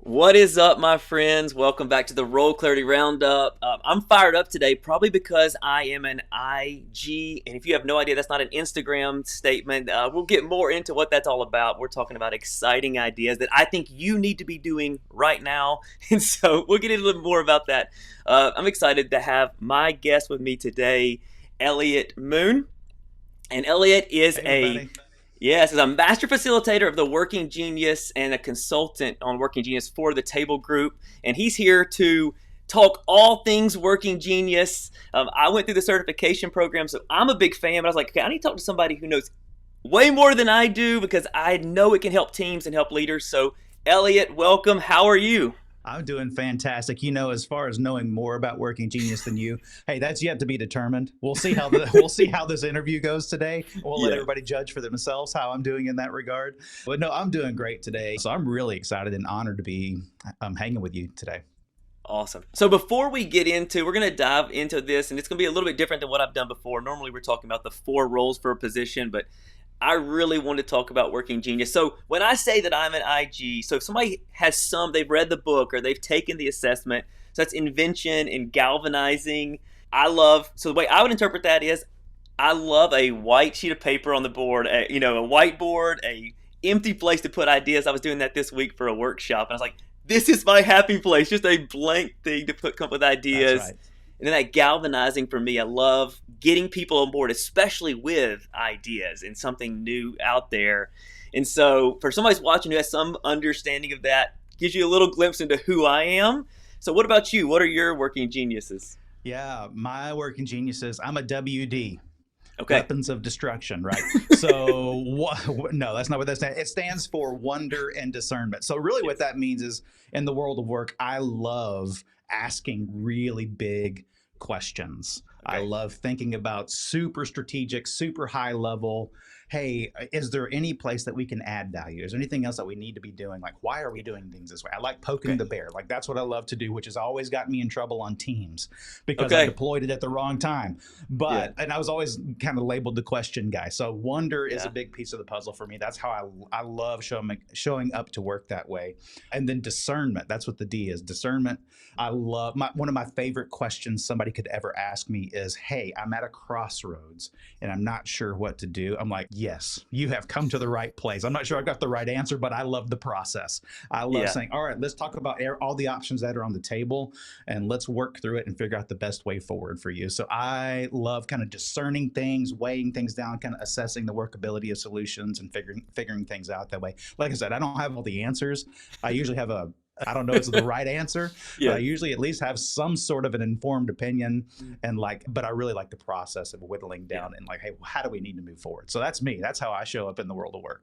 What is up, my friends? Welcome back to the Role Clarity Roundup. I'm fired up today, probably because I am an IG. And if you have no idea, that's not an Instagram statement. We'll get more into what that's all about. We're talking about exciting ideas that I think you need to be doing right now. And so we'll get into a little more about that. I'm excited to have my guest with me today, Elliott Moon. And Elliott is Yes, is a master facilitator of the Working Genius and a consultant on Working Genius for the Table Group. And he's here to talk all things Working Genius. I went through the certification program, so I'm a big fan. But I was like, okay, I need to talk to somebody who knows way more than I do because I know it can help teams and help leaders. So, Elliott, welcome. How are you? I'm doing fantastic. As far as knowing more about Working Genius than you, hey, that's yet to be determined. We'll see how this interview goes today. We'll let everybody judge for themselves how I'm doing in that regard. But no, I'm doing great today. So I'm really excited and honored to be hanging with you today. Awesome. So before we get into, we're going to dive into this, and it's going to be a little bit different than what I've done before. Normally we're talking about the 4 roles for a position, but I really want to talk about Working Genius. So when I say that I'm an IG, so if somebody has they've read the book or they've taken the assessment, so that's invention and galvanizing. So the way I would interpret that is I love a white sheet of paper on the board, a whiteboard, a empty place to put ideas. I was doing that this week for a workshop, and I was like, this is my happy place, just a blank thing to come up with ideas. That's right. And then that galvanizing for me, I love getting people on board, especially with ideas and something new out there. And so for somebody who's watching who has some understanding of that, gives you a little glimpse into who I am. So what about you? What are your Working Geniuses? Yeah, my Working Geniuses, I'm a WD. Okay. Weapons of destruction, right? So no, that's not what that stands. It stands for wonder and discernment. So really what that means is in the world of work, I love asking really big questions. Okay. I love thinking about super strategic, super high level. Hey, is there any place that we can add value? Is there anything else that we need to be doing? Like, why are we doing things this way? I like poking the bear. Like, that's what I love to do, which has always gotten me in trouble on teams because I deployed it at the wrong time. And I was always kind of labeled the question guy. So wonder is a big piece of the puzzle for me. That's how I love showing up to work that way. And then discernment. That's what the D is. Discernment. I love one of my favorite questions somebody could ever ask me is, hey, I'm at a crossroads and I'm not sure what to do. I'm like, yes, you have come to the right place. I'm not sure I got the right answer, but I love the process. I love saying, all right, let's talk about all the options that are on the table and let's work through it and figure out the best way forward for you. So I love kind of discerning things, weighing things down, kind of assessing the workability of solutions and figuring things out that way. Like I said, I don't have all the answers. I usually have I don't know if it's the right answer, but I usually at least have some sort of an informed opinion but I really like the process of whittling down and like, hey, how do we need to move forward? So that's me. That's how I show up in the world of work.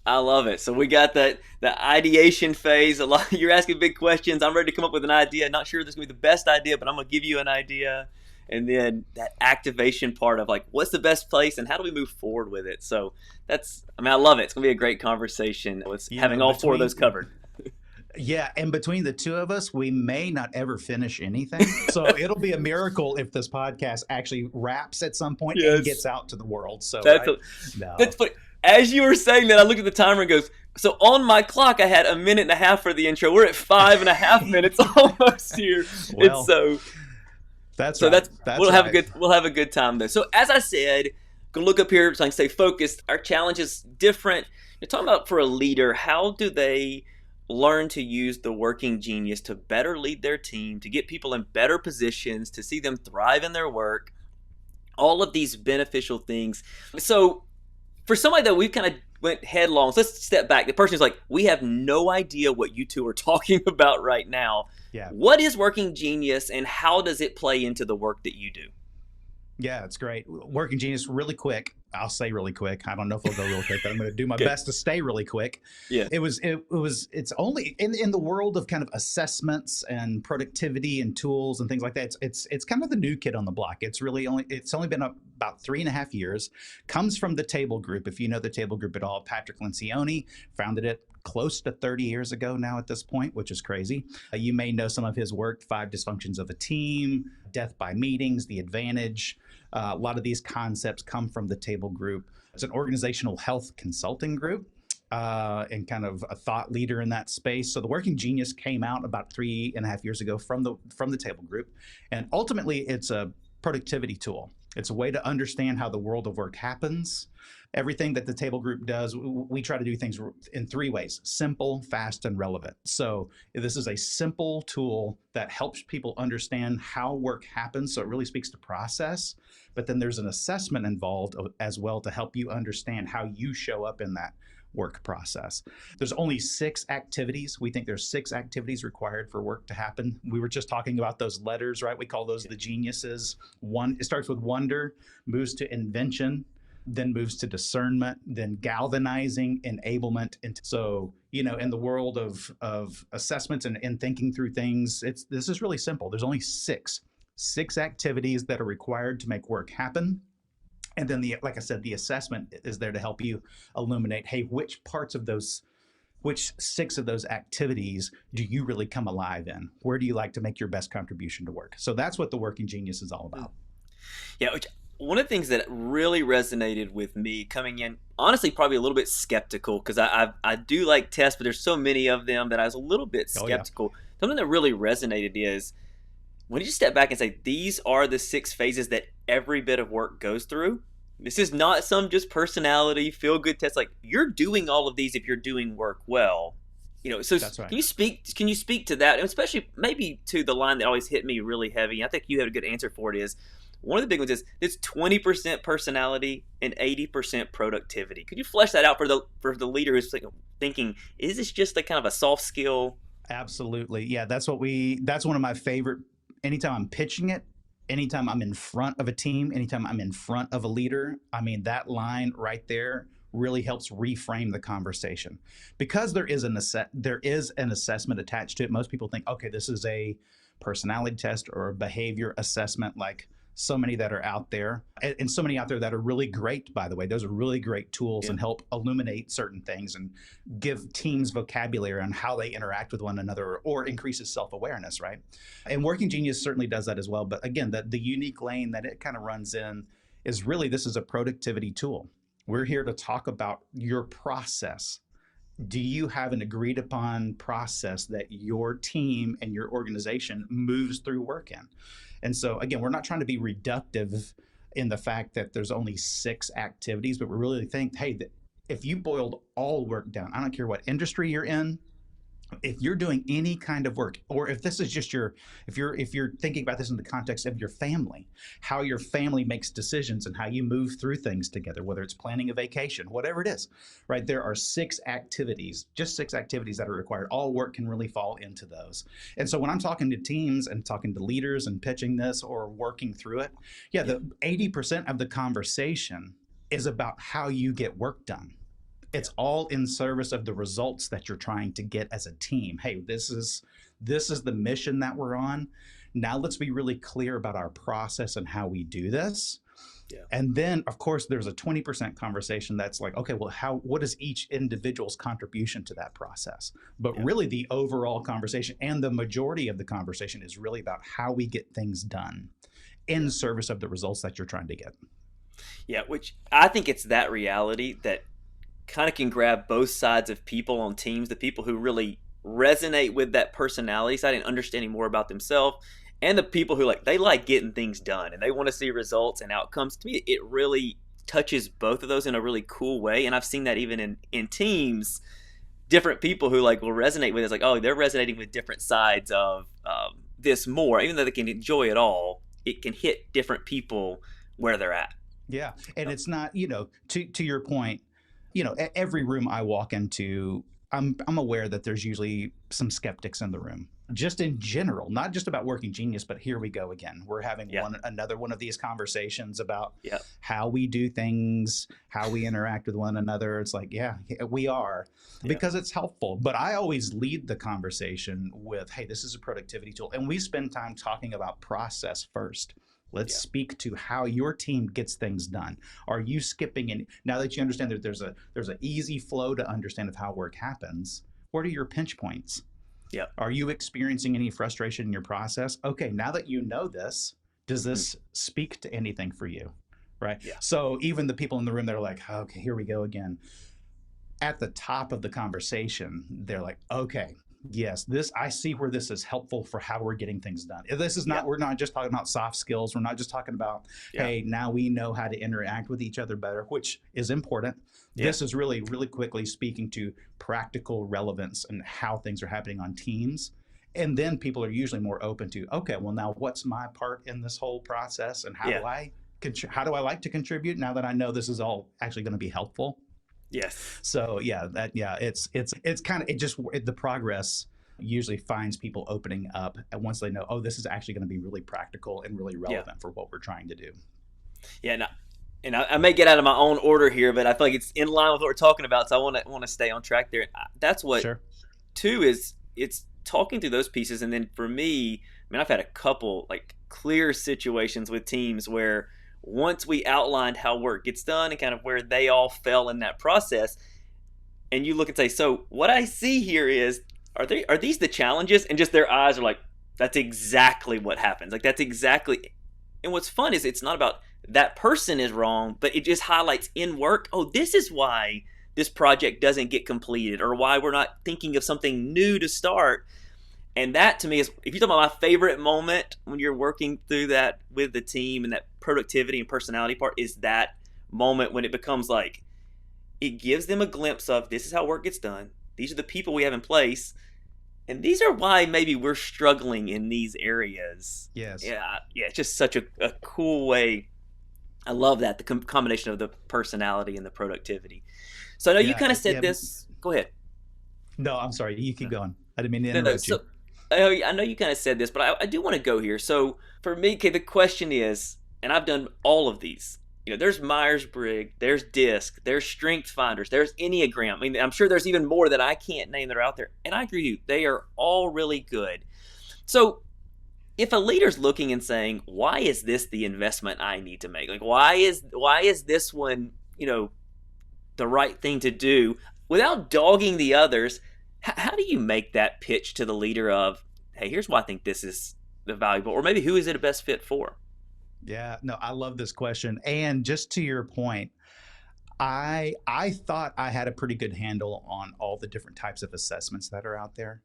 I love it. So we got the ideation phase. You're asking big questions. I'm ready to come up with an idea. Not sure this is going to be the best idea, but I'm going to give you an idea. And then that activation part of like, what's the best place and how do we move forward with it? So I love it. It's going to be a great conversation with having all 4 of those covered. Yeah, and between the 2 of us, we may not ever finish anything. So it'll be a miracle if this podcast actually wraps at some point and gets out to the world. So that's funny. As you were saying that, I looked at the timer and goes, so on my clock, I had 1.5 minutes for the intro. We're at 5.5 minutes almost here. Well, and so that's we'll have a good time though. So as I said, go look up here so I can stay focused. Our challenge is different. You're talking about for a leader, how do they learn to use the Working Genius to better lead their team, to get people in better positions, to see them thrive in their work, all of these beneficial things. So for somebody that we've kind of went headlong, so let's step back. The person is like, we have no idea what you two are talking about right now. Yeah. What is Working Genius and how does it play into the work that you do? Yeah, it's great. Working Genius, really quick. I'll say really quick. I don't know if it'll go really quick, but I'm going to do my best to stay really quick. Yeah. It's only in the world of kind of assessments and productivity and tools and things like that. It's kind of the new kid on the block. It's only been about 3.5 years. Comes from the Table Group. If you know the Table Group at all, Patrick Lencioni founded it close to 30 years ago now at this point, which is crazy. You may know some of his work, 5 Dysfunctions of a Team, Death by Meetings, The Advantage. A lot of these concepts come from the Table Group. It's an organizational health consulting group. and kind of a thought leader in that space. So the Working Genius came out about 3.5 years ago from the table group, and ultimately it's a productivity tool. It's a way to understand how the world of work happens. Everything that the table group does, we try to do things in 3 ways: simple, fast, and relevant. So this is a simple tool that helps people understand how work happens. So it really speaks to process, but then there's an assessment involved as well to help you understand how you show up in that work process. There's only 6 activities. We think there's 6 activities required for work to happen. We were just talking about those letters, right? We call those the geniuses. One, it starts with wonder, moves to invention, then moves to discernment, then galvanizing, enablement. And so, in the world of assessments and thinking through things, this is really simple. There's only six activities that are required to make work happen. And then like I said, the assessment is there to help you illuminate, hey, which 6 of those activities do you really come alive in? Where do you like to make your best contribution to work? So that's what the Working Genius is all about. Yeah, which one of the things that really resonated with me coming in, honestly, probably a little bit skeptical because I do like tests, but there's so many of them that I was a little bit Oh, yeah. skeptical. Something that really resonated is when you just step back and say, these are the 6 phases that every bit of work goes through. This is not some just personality, feel good test. Like, you're doing all of these if you're doing work well. So That's right. can you speak to that? And especially maybe to the line that always hit me really heavy. I think you had a good answer for it is one of the big ones is it's 20% personality and 80% productivity. Could you flesh that out for the leader who's thinking, is this just like kind of a soft skill? Absolutely. Yeah, that's one of my favorite. Anytime I'm pitching it, anytime I'm in front of a team, anytime I'm in front of a leader, I mean, that line right there really helps reframe the conversation, because there is an assessment attached to it. Most people think, okay, this is a personality test or a behavior assessment, like so many that are out there, and so many out there that are really great, by the way. Those are really great tools Yeah. and help illuminate certain things and give teams vocabulary on how they interact with one another, or increases self-awareness, right? And Working Genius certainly does that as well. But again, the unique lane that it kind of runs in is really, this is a productivity tool. We're here to talk about your process. Do you have an agreed upon process that your team and your organization moves through work in? And so, again, we're not trying to be reductive in the fact that there's only 6 activities, but we really think, hey, if you boiled all work down, I don't care what industry you're in, if you're doing any kind of work, or if this is just if you're thinking about this in the context of your family, how your family makes decisions and how you move through things together, whether it's planning a vacation, whatever it is, right? There are 6 activities, just 6 activities that are required. All work can really fall into those. And so when I'm talking to teams and talking to leaders and pitching this or working through it, yeah, the 80% of the conversation is about how you get work done. It's all in service of the results that you're trying to get as a team. Hey, this is the mission that we're on. Now let's be really clear about our process and how we do this. Yeah. And then, of course, there's a 20% conversation that's like, okay, well, what is each individual's contribution to that process? But Yeah. really, the overall conversation and the majority of the conversation is really about how we get things done in service of the results that you're trying to get. Yeah, which I think it's that reality that kind of can grab both sides of people on teams, the people who really resonate with that personality side and understanding more about themselves, and the people who they like getting things done and they want to see results and outcomes. To me, it really touches both of those in a really cool way. And I've seen that even in teams, different people who will resonate with it. It's like, oh, they're resonating with different sides of this more. Even though they can enjoy it all, it can hit different people where they're at. Yeah. And it's not, to your point, every room I walk into, I'm aware that there's usually some skeptics in the room, just in general, not just about Working Genius, but here we go again. We're having Yeah. another one of these conversations about Yeah. how we do things, how we interact with one another. It's like, yeah, we are, because it's helpful. But I always lead the conversation with, hey, this is a productivity tool. And we spend time talking about process first. Let's speak to how your team gets things done. Are you skipping? And now that you understand that there's an easy flow to understand of how work happens, what are your pinch points? Yeah. Are you experiencing any frustration in your process? Okay, now that you know this, does this speak to anything for you? Right. Yeah. So even the people in the room that are like, okay, here we go again. at the top of the conversation, they're like, okay, yes, this, I see where this is helpful for how we're getting things done. This is Yeah. not, we're not just talking about soft skills. We're not just talking about, Yeah. hey, now we know how to interact with each other better, which is important. Yeah. This is really, really quickly speaking to practical relevance and how things are happening on teams. And then people are usually more open to, okay, well, now what's my part in this whole process, and Yeah. how do I like to contribute now that I know this is all actually going to be helpful? Yes. So yeah, it's kind of, the progress usually finds people opening up once they know, oh, this is actually going to be really practical and really Yeah. relevant for what we're trying to do. Yeah. And I may get out of my own order here, but I feel like it's in line with what we're talking about. So I want to stay on track there. That's what Sure. two is. It's talking through those pieces, and then for me, I mean, I've had a couple like clear situations with teams where once we outlined how work gets done and kind of where they all fell in that process, and you look and say, so what I see here is, are these the challenges? And just their eyes are like, that's exactly what happens. Like that's exactly. And what's fun is it's not about that person is wrong, but it just highlights in work, oh, this is why this project doesn't get completed, or why we're not thinking of something new to start. And that to me is, if you talk about my favorite moment when you're working through that with the team and that productivity and personality part, is that moment when it becomes like, it gives them a glimpse of this is how work gets done. These are the people we have in place. And these are why maybe we're struggling in these areas. Yes. Yeah. Yeah. It's just such a cool way. I love that. The combination of the personality and the productivity. So I know you Yeah. kind of said Yeah. this. Go ahead. No, I'm sorry. You keep No, going. I didn't mean to no. interrupt you. So I know you kind of said this, but I do want to go here. So for me, okay, the question is, and I've done all of these. You know, there's Myers-Briggs, there's DISC, there's Strength Finders, there's Enneagram. I mean, I'm sure there's even more that I can't name that are out there. And I agree with you, they are all really good. So if a leader's looking and saying, why is this the investment I need to make? Like, why is this one, the right thing to do without dogging the others? How do you make that pitch to the leader of, hey, here's why I think this is the valuable, or maybe who is it a best fit for? Yeah. No, I love this question. And just to your point, I thought I had a pretty good handle on all the different types of assessments that are out there.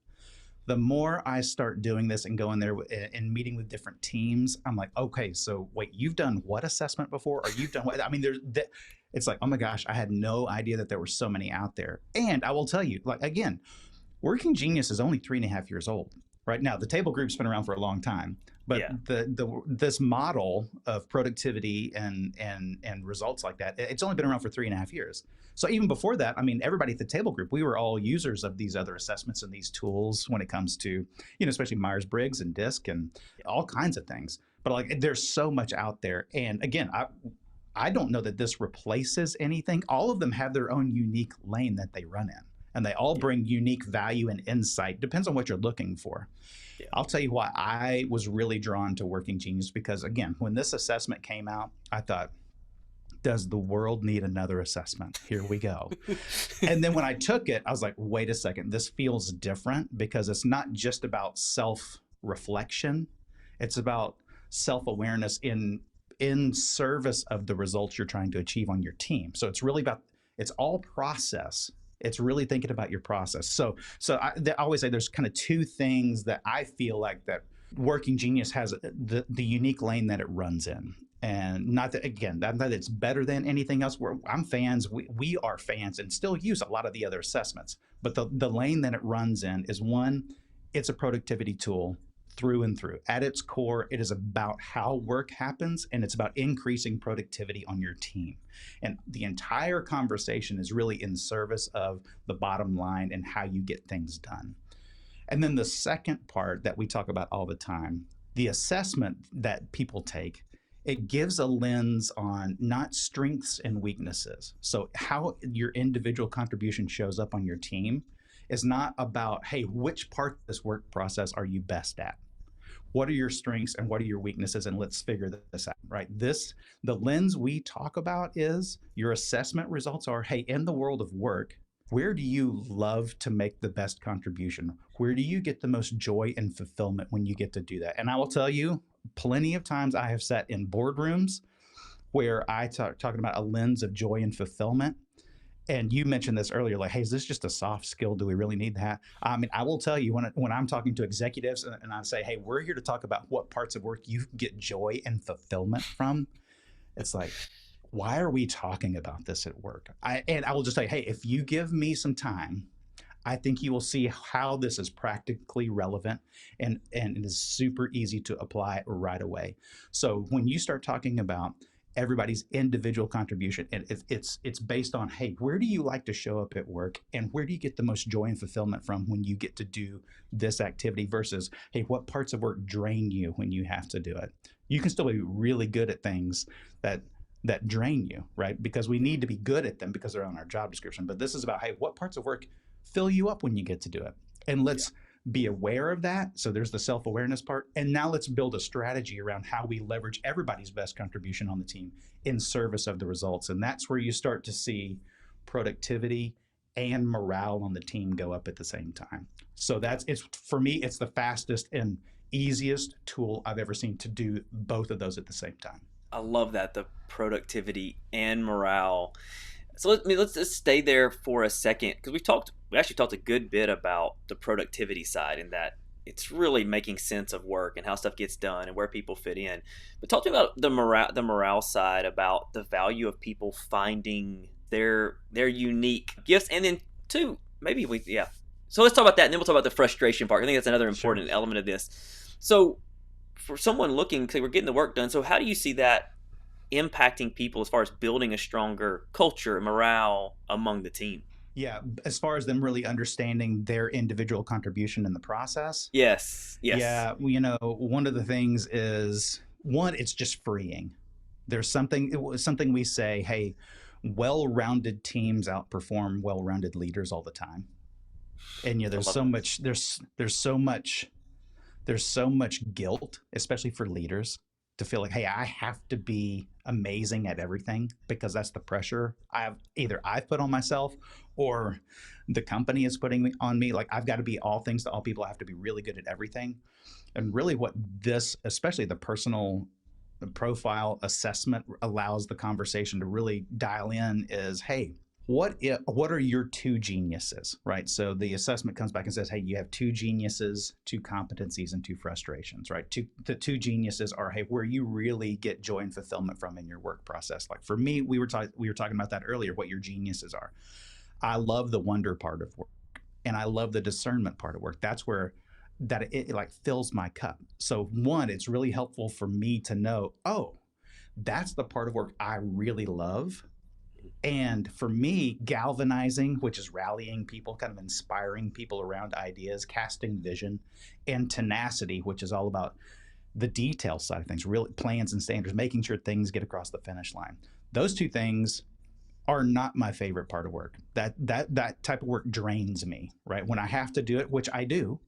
The more I start doing this and going there and meeting with different teams, I'm like, okay, so wait, you've done what assessment before? Or you've done what? I mean, it's like, oh my gosh, I had no idea that there were so many out there. And I will tell you, like, again, Working Genius is only 3.5 years old. Right now, the table group's been around for a long time, but Yeah. this model of productivity and results like that, it's only been around for 3.5 years. So even before that, I mean, everybody at the table group, we were all users of these other assessments and these tools when it comes to, especially Myers-Briggs and DISC and all kinds of things. But like, there's so much out there. And again, I don't know that this replaces anything. All of them have their own unique lane that they run in, and they all Yeah. bring unique value and insight. Depends on what you're looking for. Yeah. I'll tell you why I was really drawn to Working Genius, because again, when this assessment came out, I thought, does the world need another assessment? Here we go. And then when I took it, I was like, wait a second, this feels different, because it's not just about self-reflection. It's about self-awareness in service of the results you're trying to achieve on your team. So it's really about, it's all process. It's really thinking about your process. So I always say there's kind of two things that I feel like that Working Genius has, the unique lane that it runs in. And not that, again, that it's better than anything else. I'm fans. We are fans and still use a lot of the other assessments. But the lane that it runs in is, one, it's a productivity tool through and through. At its core, it is about how work happens, and it's about increasing productivity on your team. And the entire conversation is really in service of the bottom line and how you get things done. And then the second part that we talk about all the time, the assessment that people take, it gives a lens on not strengths and weaknesses. So how your individual contribution shows up on your team is not about, hey, which part of this work process are you best at? What are your strengths and what are your weaknesses? And let's figure this out, right? The lens we talk about is your assessment results are, hey, in the world of work, where do you love to make the best contribution? Where do you get the most joy and fulfillment when you get to do that? And I will tell you, plenty of times I have sat in boardrooms where I talking about a lens of joy and fulfillment. And you mentioned this earlier, like, hey, is this just a soft skill? Do we really need that? I mean, I will tell you when I'm talking to executives and I say, hey, we're here to talk about what parts of work you get joy and fulfillment from. It's like, why are we talking about this at work? And I will just say, hey, if you give me some time, I think you will see how this is practically relevant and it is super easy to apply right away. So when you start talking about everybody's individual contribution, and it's based on, hey, where do you like to show up at work, and where do you get the most joy and fulfillment from when you get to do this activity versus, hey, what parts of work drain you when you have to do it. You can still be really good at things that drain you, right? Because we need to be good at them because they're on our job description. But this is about, hey, what parts of work fill you up when you get to do it? And let's be aware of that. So there's the self-awareness part. And now let's build a strategy around how we leverage everybody's best contribution on the team in service of the results. And that's where you start to see productivity and morale on the team go up at the same time. So it's for me, it's the fastest and easiest tool I've ever seen to do both of those at the same time. I love that, the productivity and morale. So let's just stay there for a second, because we actually talked a good bit about the productivity side, and that it's really making sense of work and how stuff gets done and where people fit in. But talk to me about the morale side, about the value of people finding their unique gifts, and then two, maybe we yeah. So let's talk about that, and then we'll talk about the frustration part. I think that's another Sure. important element of this. So for someone looking, say we're getting the work done, so how do you see that impacting people as far as building a stronger culture and morale among the team? Yeah, as far as them really understanding their individual contribution in the process. Yes, yes, Yeah, one of the things is, one, it's just freeing. There's something it was something we say, hey, well-rounded teams outperform well-rounded leaders all the time. And I there's love so that. much there's so much guilt, especially for leaders, to feel like, hey, I have to be amazing at everything because that's the pressure I've put on myself, or the company is putting on me. Like, I've got to be all things to all people. I have to be really good at everything. And really, what this, especially the personal profile assessment, allows the conversation to really dial in is, hey, what are your two geniuses, right? So the assessment comes back and says, hey, you have two geniuses, two competencies, and two frustrations, right? The two geniuses are, hey, where you really get joy and fulfillment from in your work process. Like for me, we were talking about that earlier, what your geniuses are. I love the wonder part of work, and I love the discernment part of work. That's where it like fills my cup. So one, it's really helpful for me to know, oh, that's the part of work I really love. And for me, galvanizing, which is rallying people, kind of inspiring people around ideas, casting vision, and tenacity, which is all about the detail side of things, real plans and standards, making sure things get across the finish line. Those two things are not my favorite part of work. That type of work drains me, right? When I have to do it, which I do,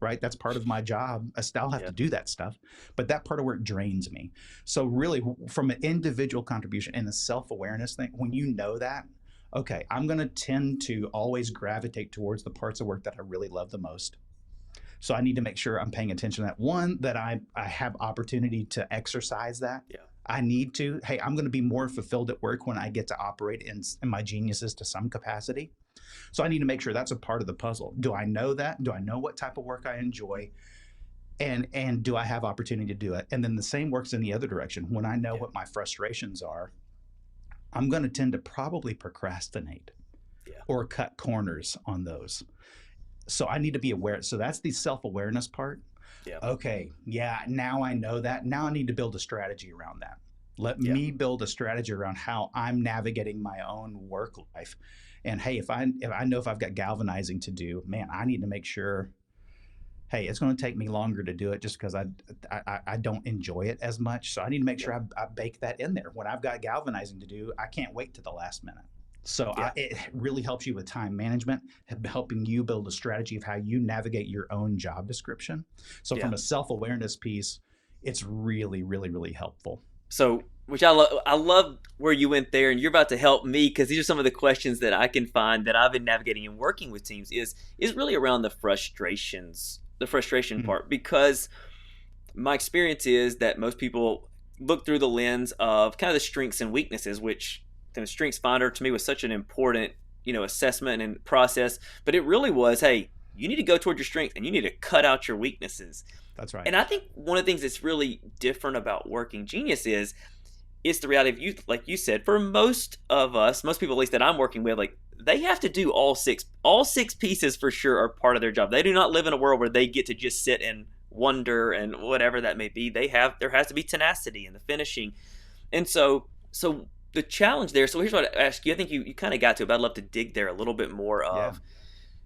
right? That's part of my job. I still have Yeah, to do that stuff, but that part of work drains me. So really, from an individual contribution and a self-awareness thing, when you know that, okay, I'm going to tend to always gravitate towards the parts of work that I really love the most. So I need to make sure I'm paying attention to that. One, that I have opportunity to exercise that. yeah, I need to, hey, I'm going to be more fulfilled at work when I get to operate in my geniuses to some capacity. So I need to make sure that's a part of the puzzle. Do I know that? Do I know what type of work I enjoy? And do I have opportunity to do it? And then the same works in the other direction. When I know yeah, what my frustrations are, I'm going to tend to probably procrastinate yeah, or cut corners on those. So I need to be aware. So that's the self-awareness part. yeah, Okay, yeah, now I know that. Now I need to build a strategy around that. Let yeah, me build a strategy around how I'm navigating my own work life. And hey, if I know if I've got galvanizing to do, man, I need to make sure, hey, it's going to take me longer to do it just because I don't enjoy it as much. So I need to make yeah, sure I bake that in there. When I've got galvanizing to do, I can't wait to the last minute. So yeah, it really helps you with time management, helping you build a strategy of how you navigate your own job description. So yeah. from a self-awareness piece, it's really, really, really helpful. So, which I love where you went there, and you're about to help me, because these are some of the questions that I can find that I've been navigating and working with teams, is really around the frustration Mhm. part, because my experience is that most people look through the lens of kind of the strengths and weaknesses, which the strengths finder to me was such an important assessment and process, but it really was, hey, you need to go toward your strength and you need to cut out your weaknesses. That's right. And I think one of the things that's really different about Working Genius is it's the reality of you, like you said, for most of us, most people at least that I'm working with, like they have to do all six pieces for sure are part of their job. They do not live in a world where they get to just sit and wonder and whatever that may be. There has to be tenacity in the finishing. And so the challenge there, so here's what I ask you. I think you kind of got to it, but I'd love to dig there a little bit more Yeah. of.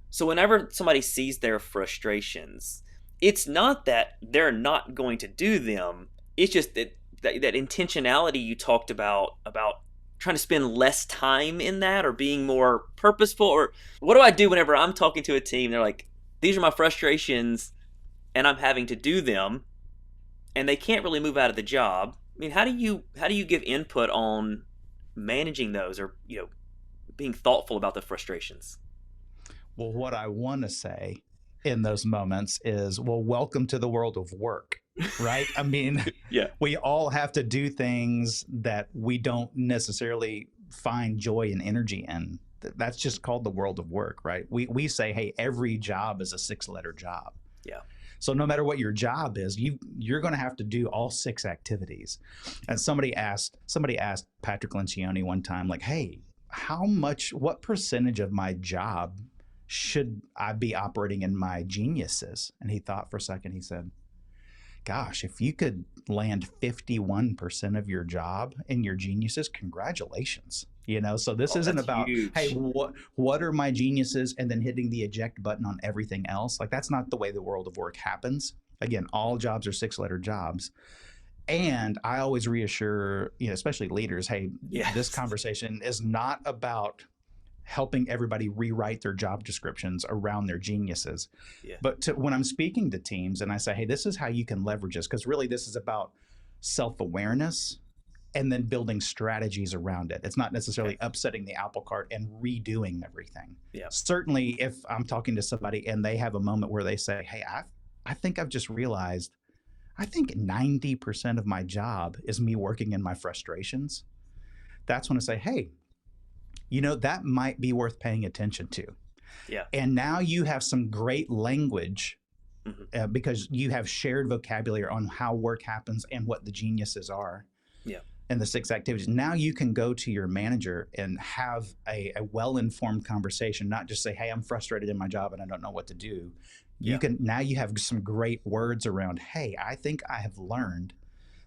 So whenever somebody sees their frustrations, it's not that they're not going to do them. It's just that intentionality you talked about trying to spend less time in that or being more purposeful. Or what do I do whenever I'm talking to a team? They're like, these are my frustrations and I'm having to do them and they can't really move out of the job. I mean, how do you give input on managing those or, being thoughtful about the frustrations? Well, what I want to say in those moments is, well, welcome to the world of work, right? I mean, Yeah. we all have to do things that we don't necessarily find joy and energy in. That's just called the world of work, right? We say, hey, every job is a 6-letter job. Yeah. So no matter what your job is, you're going to have to do all 6 activities. And somebody asked Patrick Lencioni one time, like, hey, what percentage of my job should I be operating in my geniuses? And he thought for a second. He said, gosh, if you could land 51% of your job in your geniuses, congratulations. So this isn't about, huge. hey, what are my geniuses and then hitting the eject button on everything else. Like, that's not the way the world of work happens. Again, all jobs are 6-letter jobs. And I always reassure, especially leaders, hey, Yes. This conversation is not about helping everybody rewrite their job descriptions around their geniuses. Yeah. But when I'm speaking to teams and I say, hey, this is how you can leverage this, because really this is about self-awareness and then building strategies around it. It's not necessarily upsetting the apple cart and redoing everything. Yeah. Certainly if I'm talking to somebody and they have a moment where they say, hey, I think I've just realized, I think 90% of my job is me working in my frustrations. That's when I say, hey, that might be worth paying attention to. Yeah. And now you have some great language because you have shared vocabulary on how work happens and what the geniuses are. Yeah. And the 6 activities. Now you can go to your manager and have a well-informed conversation, not just say, hey, I'm frustrated in my job and I don't know what to do. Now you have some great words around, hey, I think I have learned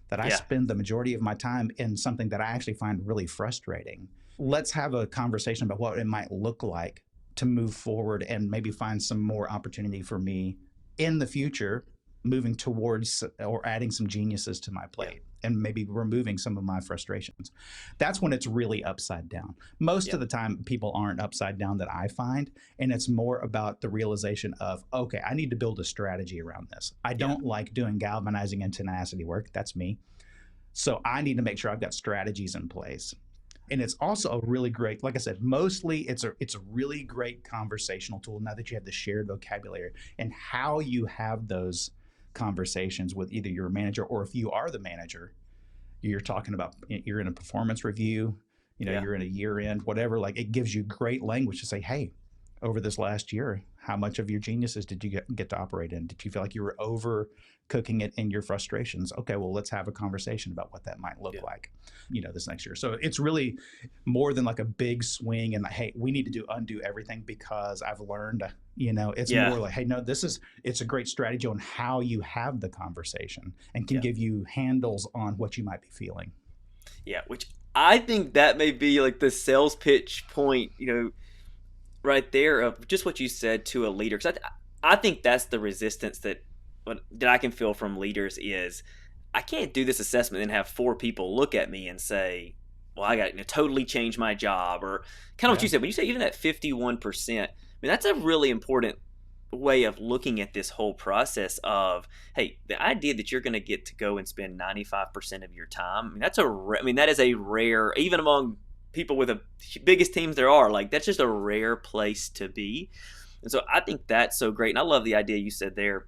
that I spend the majority of my time in something that I actually find really frustrating. Let's have a conversation about what it might look like to move forward and maybe find some more opportunity for me in the future, moving towards or adding some geniuses to my plate and maybe removing some of my frustrations. That's when it's really upside down. Most of the time, people aren't upside down that I find, and it's more about the realization of, okay, I need to build a strategy around this. I don't like doing galvanizing and tenacity work. That's me. So I need to make sure I've got strategies in place. And it's also a really great, like I said, mostly it's a really great conversational tool now that you have the shared vocabulary and how you have those conversations with either your manager or if you are the manager, you're talking about, you're in a performance review, you're in a year end, whatever, like it gives you great language to say, hey, over this last year, how much of your geniuses did you get to operate in? Did you feel like you were overcooking it in your frustrations? Okay, well, let's have a conversation about what that might look like, this next year. So it's really more than like a big swing and hey, we need to undo everything because I've learned, it's more like, hey, no, it's a great strategy on how you have the conversation and can give you handles on what you might be feeling. Yeah, which I think that may be like the sales pitch point, right there of just what you said to a leader. Because I think that's the resistance that I can feel from leaders is I can't do this assessment and have 4 people look at me and say, well, I got to totally change my job, or kind of what you said. When you say even that 51%, I mean, that's a really important way of looking at this whole process of, hey, the idea that you're going to get to go and spend 95% of your time, I mean, that is a rare, even among people with the biggest teams there are, like that's just a rare place to be. And so I think that's so great. And I love the idea you said there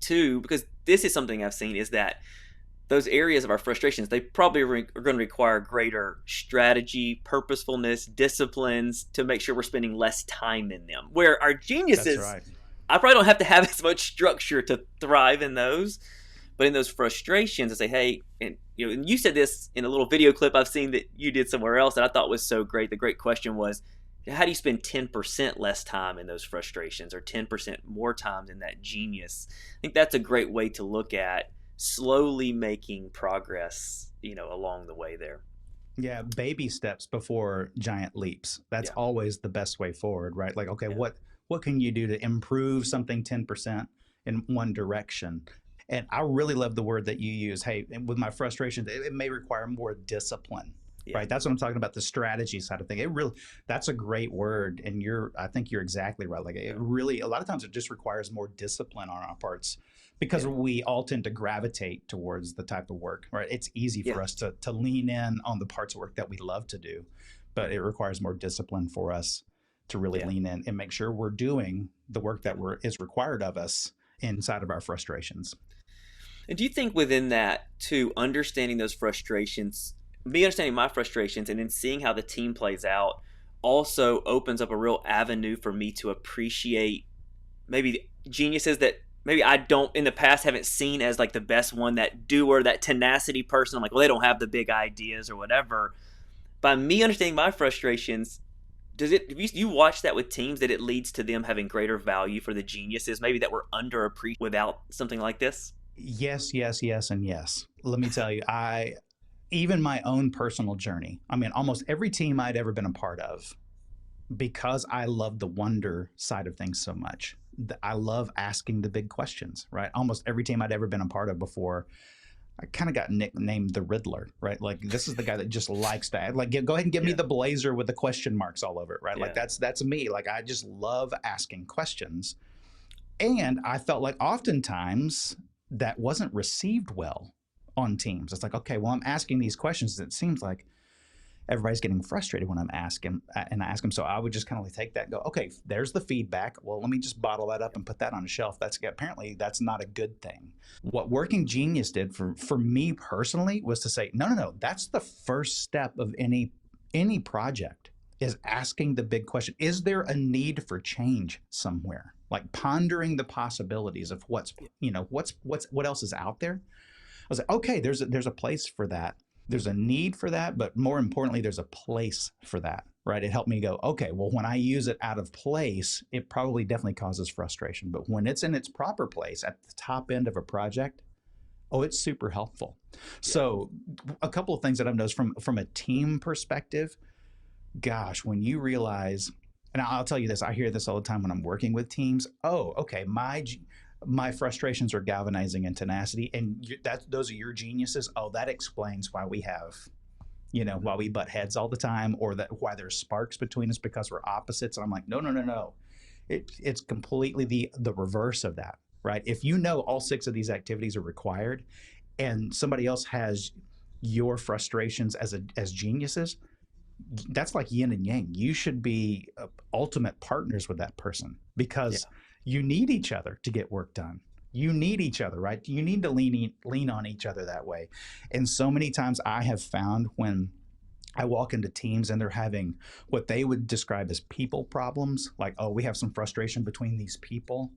too, because this is something I've seen is that those areas of our frustrations, they probably are going to require greater strategy, purposefulness, disciplines to make sure we're spending less time in them. Where our That's geniuses, right. I probably don't have to have as much structure to thrive in those. But in those frustrations, I say, hey, and and you said this in a little video clip I've seen that you did somewhere else that I thought was so great. The great question was, how do you spend 10% less time in those frustrations or 10% more time in that genius? I think that's a great way to look at slowly making progress, along the way there. Yeah, baby steps before giant leaps. That's Yeah, always the best way forward, right? Like, okay, yeah, what can you do to improve something 10% in one direction? And I really love the word that you use. Hey, and with my frustration, it may require more discipline, yeah, right? That's what I'm talking about, the strategy side of thing. It really, that's a great word. And I think you're exactly right. Like it really, a lot of times it just requires more discipline on our parts because yeah, we all tend to gravitate towards the type of work, right? It's easy yeah, for us to lean in on the parts of work that we love to do, but it requires more discipline for us to really yeah, lean in and make sure we're doing the work yeah. that is required of us inside of our frustrations. And do you think within that, too, understanding those frustrations, me understanding my frustrations, and then seeing how the team plays out, also opens up a real avenue for me to appreciate maybe geniuses that maybe I don't in the past haven't seen as like the best one, that doer, that tenacity person. I'm like, well, they don't have the big ideas or whatever. By me understanding my frustrations, does it? You watch that with teams that it leads to them having greater value for the geniuses, maybe that were underappreciated without something like this? Yes, yes, yes, and yes. Let me tell you, even my own personal journey, I mean, almost every team I'd ever been a part of, because I love the wonder side of things so much. I love asking the big questions, right? Almost every team I'd ever been a part of before, I kind of got nicknamed the Riddler, right? Like this is the guy that just likes to like go ahead and give me Yeah, the blazer with the question marks all over it, right? Like yeah, that's me. Like I just love asking questions. And I felt like oftentimes that wasn't received well on teams. It's like, okay, well, I'm asking these questions. It seems like everybody's getting frustrated when I'm asking and I ask them. So I would just kind of like take that and go, okay, there's the feedback. Well, let me just bottle that up and put that on a shelf. That's apparently that's not a good thing. What Working Genius did for me personally was to say, no, no, no, that's the first step of any project is asking the big question. Is there a need for change somewhere? Like pondering the possibilities of what else is out there. I was like, okay, there's a place for that. There's a need for that, but more importantly, there's a place for that, right? It helped me go, okay, well, when I use it out of place, it probably definitely causes frustration. But when it's in its proper place at the top end of a project, oh, it's super helpful. yeah, So a couple of things that I've noticed from a team perspective, gosh, when you realize, and I'll tell you this, I hear this all the time when I'm working with teams. Oh, okay, my frustrations are galvanizing and tenacity, and those are your geniuses. Oh, that explains why we have, why we butt heads all the time, or that why there's sparks between us because we're opposites. And I'm like, no, no, no, no. It's completely the reverse of that, right? If you know all six of these activities are required, and somebody else has your frustrations as geniuses, that's like yin and yang. You should be ultimate partners with that person yeah, because you need each other to get work done. You need each other, right? You need to lean on each other that way. And so many times I have found when I walk into teams and they're having what they would describe as people problems, like, oh, we have some frustration between these people.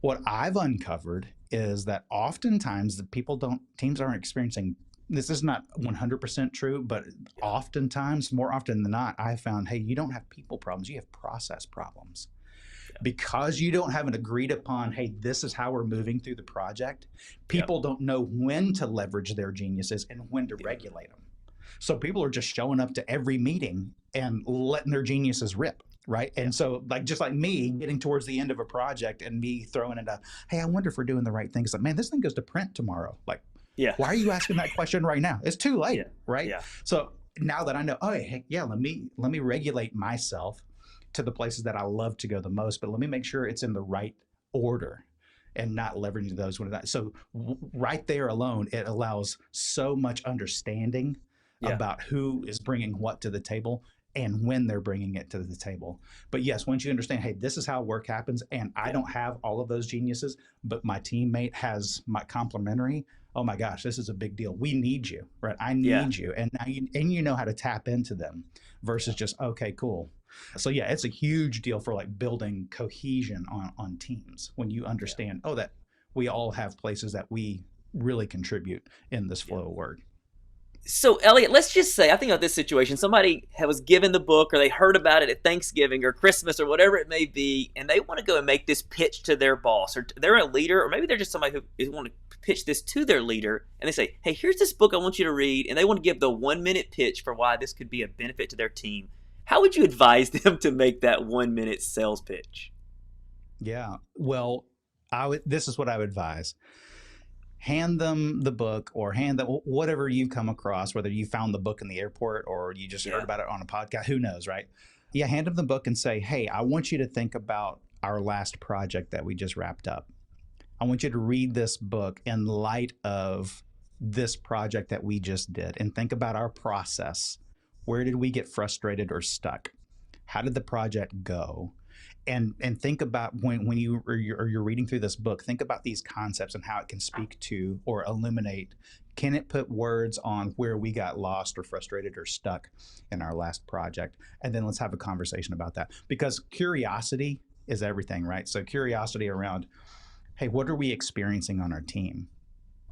What I've uncovered is that oftentimes teams aren't experiencing, this is not 100% true, but yeah, oftentimes, more often than not, I have found, hey, you don't have people problems, you have process problems. Because you don't have an agreed upon, hey, this is how we're moving through the project, yeah, people don't know when to leverage their geniuses and when to yeah, regulate them. So people are just showing up to every meeting and letting their geniuses rip. Right. yeah, And so, like, just like me getting towards the end of a project and me throwing it up, hey, I wonder if we're doing the right things. Like, man, this thing goes to print tomorrow. Like, yeah, why are you asking that question right now? It's too yeah, late. Right. yeah, So now that I know, oh, heck yeah, let me regulate myself to the places that I love to go the most, but let me make sure it's in the right order and not leveraging those when that. So right there alone, it allows so much understanding yeah, about who is bringing what to the table. and when they're bringing it to the table. But yes, once you understand, hey, this is how work happens, and I Yeah. don't have all of those geniuses, but my teammate has my complementary. Oh my gosh, this is a big deal. We need you, right? I Yeah. need you, and now you know how to tap into them versus Yeah. just okay, cool. So yeah, it's a huge deal for like building cohesion on teams when you Yeah. understand, oh, that we all have places that we really contribute in this Yeah. flow of work. So, Elliot, let's just say I think about this situation. Somebody was given the book, or they heard about it at Thanksgiving or Christmas or whatever it may be, and they want to go and make this pitch to their boss, or they're a leader, or maybe they're just somebody who is want to pitch this to their leader, and they say, "Hey, here's this book I want you to read," and they want to give the 1 minute pitch for why this could be a benefit to their team. How would you advise them to make that 1 minute sales pitch? Yeah. Well, this is what I would advise. Hand them the book or hand them whatever you come across, whether you found the book in the airport or you just heard Yeah. about it on a podcast, who knows, right? Yeah, hand them the book and say, hey, I want you to think about our last project that we just wrapped up. I want you to read this book in light of this project that we just did and think about our process. Where did we get frustrated or stuck? How did the project go? And think about when you're reading through this book, think about these concepts and how it can speak to or illuminate. Can it put words on where we got lost or frustrated or stuck in our last project? And then let's have a conversation about that, because curiosity is everything, right? So curiosity around, hey, what are we experiencing on our team?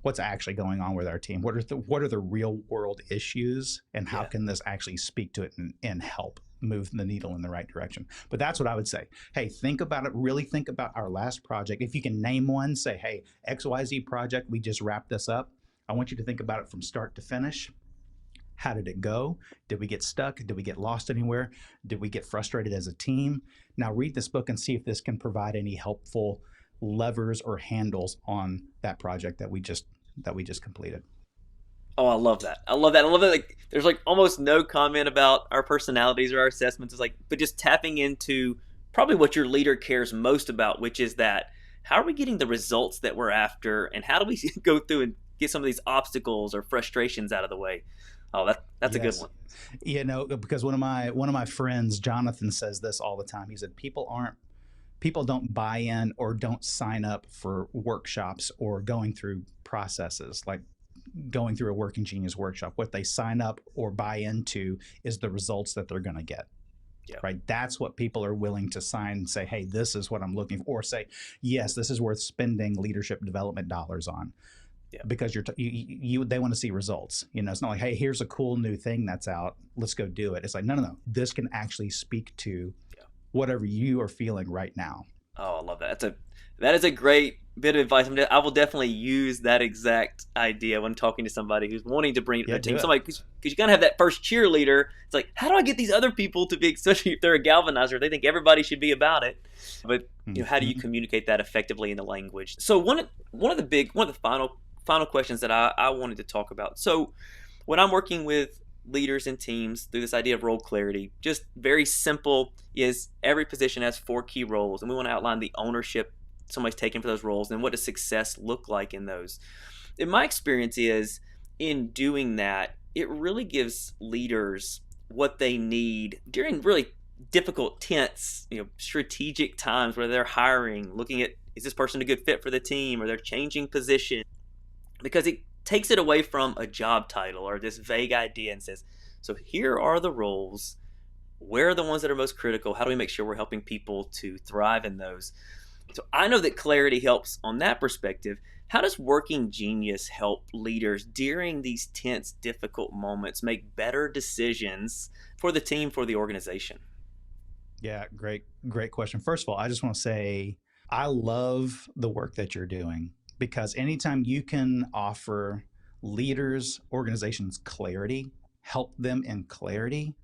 What's actually going on with our team? What are the real world issues, and how Yeah. can this actually speak to it and help move the needle in the right direction? But that's what I would say. Hey, think about it. Really think about our last project. If you can name one, say, hey, XYZ project, we just wrapped this up. I want you to think about it from start to finish. How did it go? Did we get stuck? Did we get lost anywhere? Did we get frustrated as a team? Now read this book and see if this can provide any helpful levers or handles on that project that we just completed. Oh, I love that. I love that. I love that. Like, there's like almost no comment about our personalities or our assessments. It's like, but just tapping into probably what your leader cares most about, which is that how are we getting the results that we're after, and how do we go through and get some of these obstacles or frustrations out of the way? Oh, that's a good Yes. one. Because one of my friends, Jonathan, says this all the time. He said people don't buy in or don't sign up for workshops or going through processes like going through a working genius workshop. What they sign up or buy into is the results that they're going to get. Yeah, Right. That's what people are willing to sign and say, hey, this is what I'm looking for. Or say, yes, this is worth spending leadership development dollars on, yeah, because they want to see results. It's not like, hey, here's a cool new thing that's out, let's go do it. It's like, no, no, no, this can actually speak to yeah. whatever you are feeling right now. Oh, I love that. That is a great bit of advice. I will definitely use that exact idea when talking to somebody who's wanting to bring it to Yeah, their do team. it. Somebody, because you kind of have that first cheerleader. It's like, how do I get these other people to be, especially if they're a galvanizer, they think everybody should be about it. But how do you Mm-hmm. communicate that effectively in the language? So one of the final questions that I wanted to talk about. So when I'm working with leaders and teams through this idea of role clarity, just very simple, is every position has 4 key roles, and we want to outline the ownership somebody's taking for those roles, and what does success look like in those. In my experience is, in doing that, it really gives leaders what they need during really difficult, tense, strategic times where they're hiring, looking at, is this person a good fit for the team, or they're changing position, because it takes it away from a job title or this vague idea and says, so here are the roles. Where are the ones that are most critical? How do we make sure we're helping people to thrive in those? So I know that clarity helps on that perspective. How does Working Genius help leaders during these tense, difficult moments make better decisions for the team, for the organization? Yeah, great question. First of all, I just want to say I love the work that you're doing, because anytime you can offer leaders, organizations clarity, help them in clarity,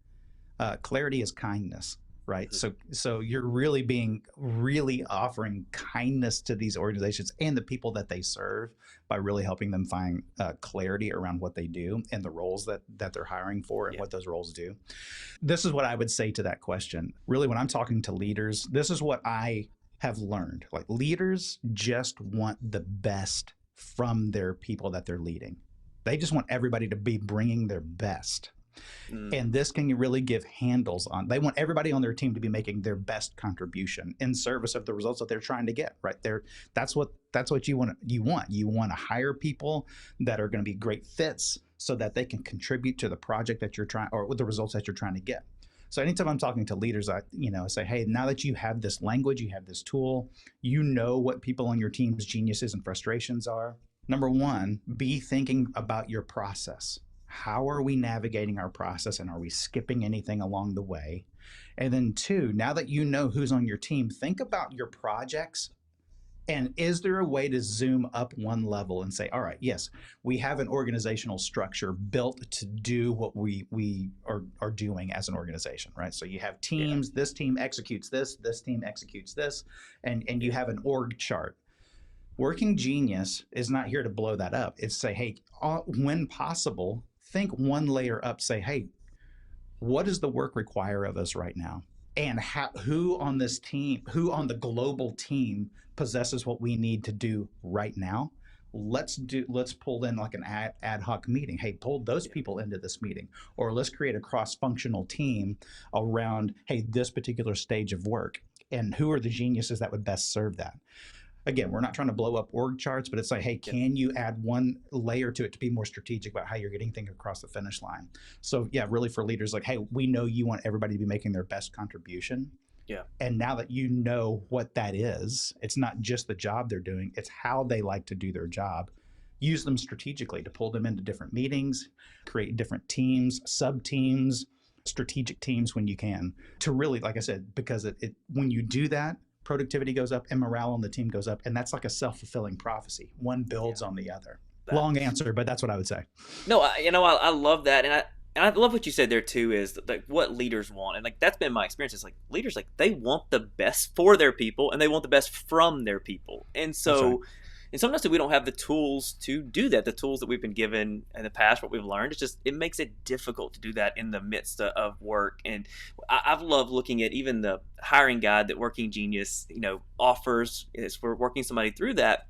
clarity is kindness, right? Mhm. So you're really offering kindness to these organizations and the people that they serve by really helping them find clarity around what they do and the roles that they're hiring for and Yeah. what those roles do. This is what I would say to that question. Really, when I'm talking to leaders, this is what I have learned. Like, leaders just want the best from their people that they're leading. They just want everybody to be bringing their best. Mm, And this can really give handles on, they want everybody on their team to be making their best contribution in service of the results that they're trying to get right there. That's what you want to hire people that are going to be great fits so that they can contribute to the project that you're trying, or with the results that you're trying to get. So anytime I'm talking to leaders, I say, hey, now that you have this language, you have this tool, you know what people on your team's geniuses and frustrations are. Number one, be thinking about your process. How are we navigating our process, and are we skipping anything along the way? And then two, now that you know who's on your team, think about your projects. And is there a way to zoom up one level and say, all right, yes, we have an organizational structure built to do what we are doing as an organization, right? So you have yeah. teams, this team executes this team executes this, and you have an org chart. Working Genius is not here to blow that up. It's say, hey, when possible, think one layer up, say, hey, what does the work require of us right now? And who on this team, who on the global team possesses what we need to do right now? Let's pull in like an ad hoc meeting. Hey, pull those people into this meeting, or let's create a cross-functional team around, hey, this particular stage of work, and who are the geniuses that would best serve that. Again, we're not trying to blow up org charts, but it's like, hey, Yeah. can you add one layer to it to be more strategic about how you're getting things across the finish line? So yeah, really for leaders, like, hey, we know you want everybody to be making their best contribution. Yeah. And now that you know what that is, it's not just the job they're doing, it's how they like to do their job. Use them strategically to pull them into different meetings, create different teams, sub teams, strategic teams when you can, to really, like I said, because when you do that, productivity goes up and morale on the team goes up. And that's like a self-fulfilling prophecy. One builds on the other. That. Long answer, but that's what I would say. No, I love that, and I love what you said there too. Is like what leaders want, and like that's been my experience. Is like leaders, like they want the best for their people, and they want the best from their people, and That's right. so. And sometimes we don't have the tools to do that. The tools that we've been given in the past, what we've learned, it makes it difficult to do that in the midst of work. And I've loved looking at even the hiring guide that Working Genius, offers is for working somebody through that.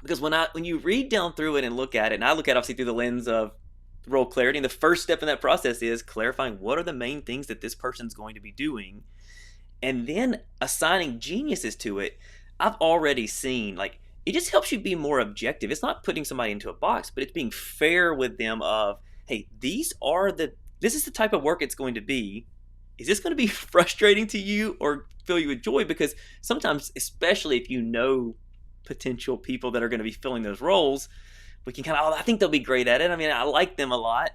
Because when you read down through it and look at it, and I look at it obviously through the lens of role clarity, and the first step in that process is clarifying what are the main things that this person's going to be doing, and then assigning geniuses to it. I've already seen like it just helps you be more objective. It's not putting somebody into a box, but it's being fair with them of, hey, this is the type of work it's going to be. Is this going to be frustrating to you or fill you with joy? Because sometimes, especially if you know potential people that are going to be filling those roles, we can kind of, I think they'll be great at it. I mean, I like them a lot.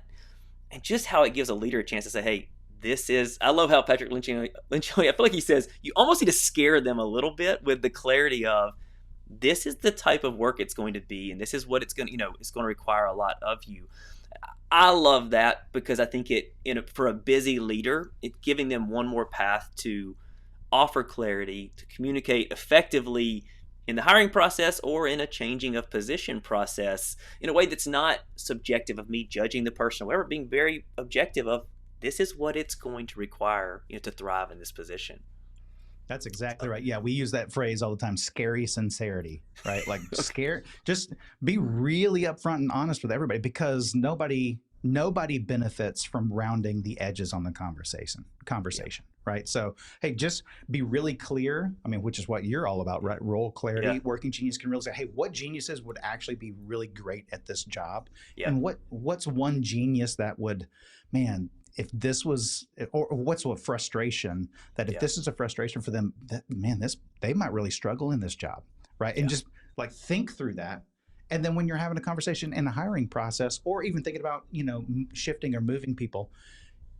And just how it gives a leader a chance to say, hey, I love how Patrick Lynch, I feel like he says, you almost need to scare them a little bit with the clarity of, this is the type of work it's going to be, and this is what it's going to require a lot of you. I love that because I think for a busy leader, it's giving them one more path to offer clarity, to communicate effectively in the hiring process or in a changing of position process in a way that's not subjective of me judging the person, however, being very objective of, this is what it's going to require to thrive in this position. That's exactly right. Yeah, we use that phrase all the time, scary sincerity, right? Like scare, just be really upfront and honest with everybody, because nobody benefits from rounding the edges on the conversation, right? So, hey, just be really clear. I mean, which is what you're all about, right? Role clarity. Yeah. Working Genius can really say, hey, what geniuses would actually be really great at this job? Yeah. And what's one genius that would, man, if this was, or what's a frustration that if this is a frustration for them, that man, they might really struggle in this job, right? And just like think through that. And then when you're having a conversation in a hiring process, or even thinking about, shifting or moving people,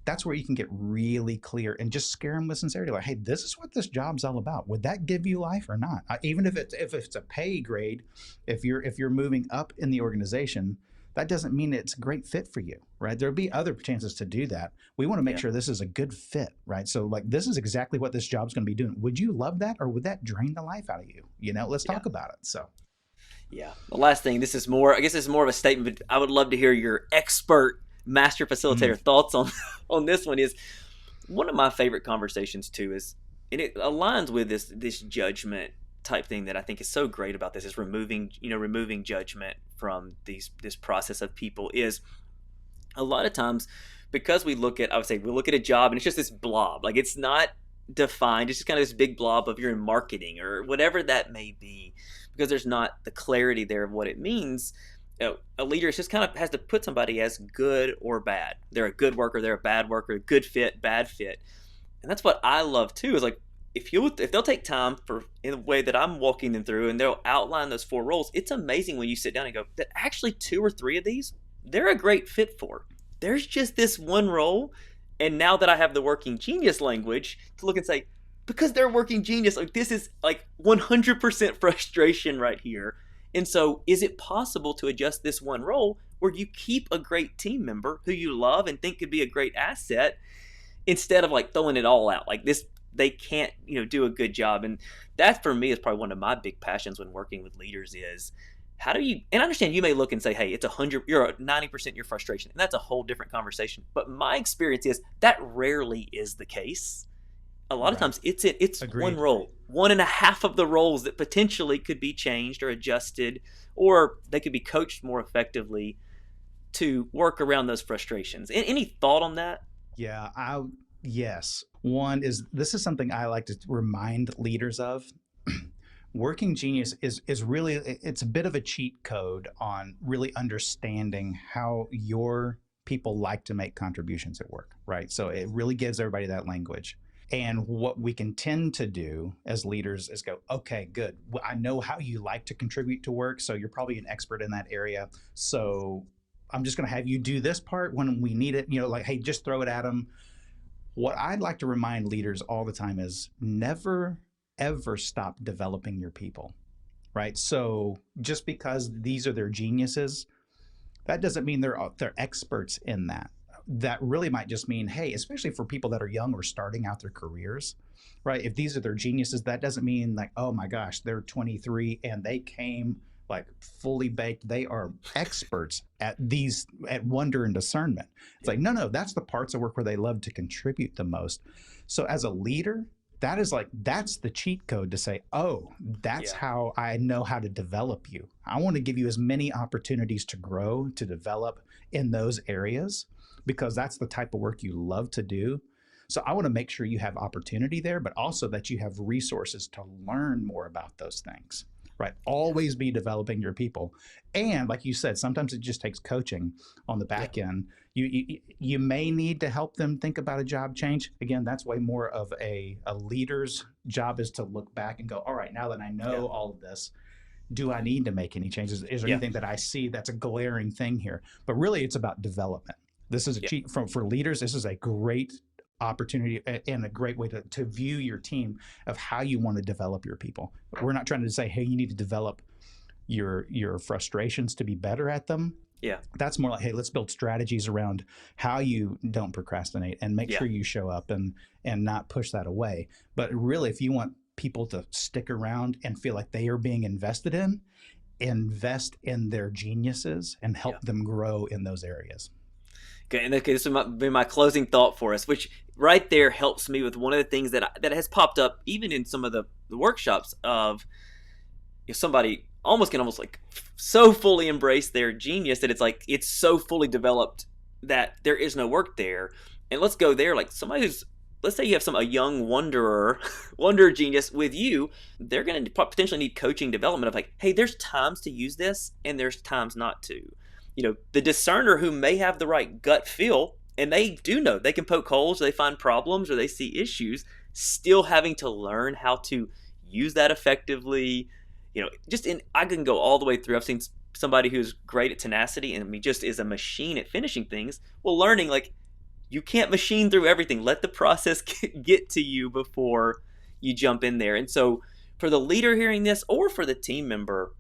that's where you can get really clear and just scare them with sincerity. Like, hey, this is what this job's all about. Would that give you life or not? Even if it's a pay grade, if you're moving up in the organization, that doesn't mean it's a great fit for you, right? There'll be other chances to do that. We want to make sure this is a good fit, right? So like, this is exactly what this job's going to be doing. Would you love that, or would that drain the life out of you? Let's talk about it. So. Yeah. The last thing, this is more of a statement, but I would love to hear your expert master facilitator thoughts on this one. Is one of my favorite conversations too is, and it aligns with this judgment type thing that I think is so great about this, is removing judgment from this process of people, is a lot of times, because I would say we look at a job and it's just this blob, like it's not defined, it's just kind of this big blob of you're in marketing or whatever that may be, because there's not the clarity there of what it means. A leader just kind of has to put somebody as good or bad. They're a good worker, they're a bad worker, good fit, bad fit. And that's what I love too, is like, if they'll take time for in the way that I'm walking them through and they'll outline those four roles, it's amazing when you sit down and go that actually two or three of these they're a great fit for. There's just this one role, and now that I have the working genius language to look and say, because they're working genius, like this is like 100% frustration right here. And so, is it possible to adjust this one role where you keep a great team member who you love and think could be a great asset, instead of like throwing it all out like this? They can't, do a good job. And that for me is probably one of my big passions when working with leaders is how do you, and I understand you may look and say, hey, it's 100, you're at 90% your frustration. And that's a whole different conversation. But my experience is that rarely is the case. A lot of Right. times it's one Agreed. role, one and a half of the roles that potentially could be changed or adjusted, or they could be coached more effectively to work around those frustrations. Any thought on that? Yeah, yes. One is this is something I like to remind leaders of. Working Genius is really it's a bit of a cheat code on really understanding how your people like to make contributions at work, right? So it really gives everybody that language. And what we can tend to do as leaders is go, okay, good. Well, I know how you like to contribute to work, so you're probably an expert in that area. So I'm just going to have you do this part when we need it. Like, hey, just throw it at them. What I'd like to remind leaders all the time is never, ever stop developing your people, right? So just because these are their geniuses, that doesn't mean they're experts in that. That really might just mean, hey, especially for people that are young or starting out their careers, right? If these are their geniuses, that doesn't mean like, oh my gosh, they're 23 and they came like fully baked. They are experts at wonder and discernment. It's like, no, that's the parts of work where they love to contribute the most. So as a leader, that's the cheat code to say, oh, that's Yeah. how I know how to develop you. I want to give you as many opportunities to grow, to develop in those areas, because that's the type of work you love to do. So I want to make sure you have opportunity there, but also that you have resources to learn more about those things, right? Yeah. Always be developing your people. And like you said, sometimes it just takes coaching on the Yeah. back end. You may need to help them think about a job change. Again, that's way more of a leader's job, is to look back and go, all right, now that I Yeah. know all of this, do I need to make any changes? Is there Yeah. anything that I see that's a glaring thing here? But really, it's about development. This is a Yeah. cheat for leaders. This is a great opportunity and a great way to view your team of how you want to develop your people. We're not trying to say, hey, you need to develop your frustrations to be better at them. Yeah. That's more like, hey, let's build strategies around how you don't procrastinate and make Yeah. sure you show up and not push that away. But really, if you want people to stick around and feel like they are being invested in, invest in their geniuses and Yeah. help them grow in those areas. Okay, and okay, this will be my closing thought for us, which right there helps me with one of the things that has popped up even in some of the workshops of if somebody almost like so fully embrace their genius that it's like it's so fully developed that there is no work there. And let's go there, like somebody who's, let's say you have a young wanderer wonder genius with you, they're going to potentially need coaching development of like, hey, there's times to use this and there's times not to. The discerner who may have the right gut feel and they do know they can poke holes or they find problems or they see issues, still having to learn how to use that effectively. I can go all the way through. I've seen somebody who's great at tenacity and I mean just is a machine at finishing things. Well, learning like you can't machine through everything. Let the process get to you before you jump in there. And so for the leader hearing this or for the team member,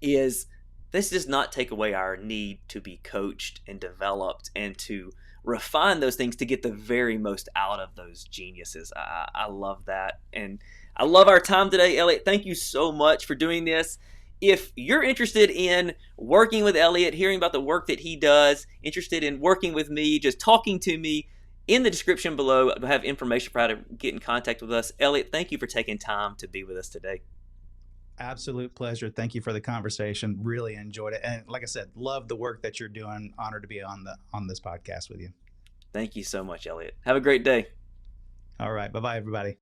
is this does not take away our need to be coached and developed and to refine those things to get the very most out of those geniuses. I love that. And I love our time today, Elliott. Thank you so much for doing this. If you're interested in working with Elliott, hearing about the work that he does, interested in working with me, just talking to me, in the description below, I have information for how to get in contact with us. Elliott, thank you for taking time to be with us today. Absolute pleasure. Thank you for the conversation. Really enjoyed it. And like I said, love the work that you're doing. Honored to be on this podcast with you. Thank you so much, Elliott. Have a great day. All right. Bye bye, everybody.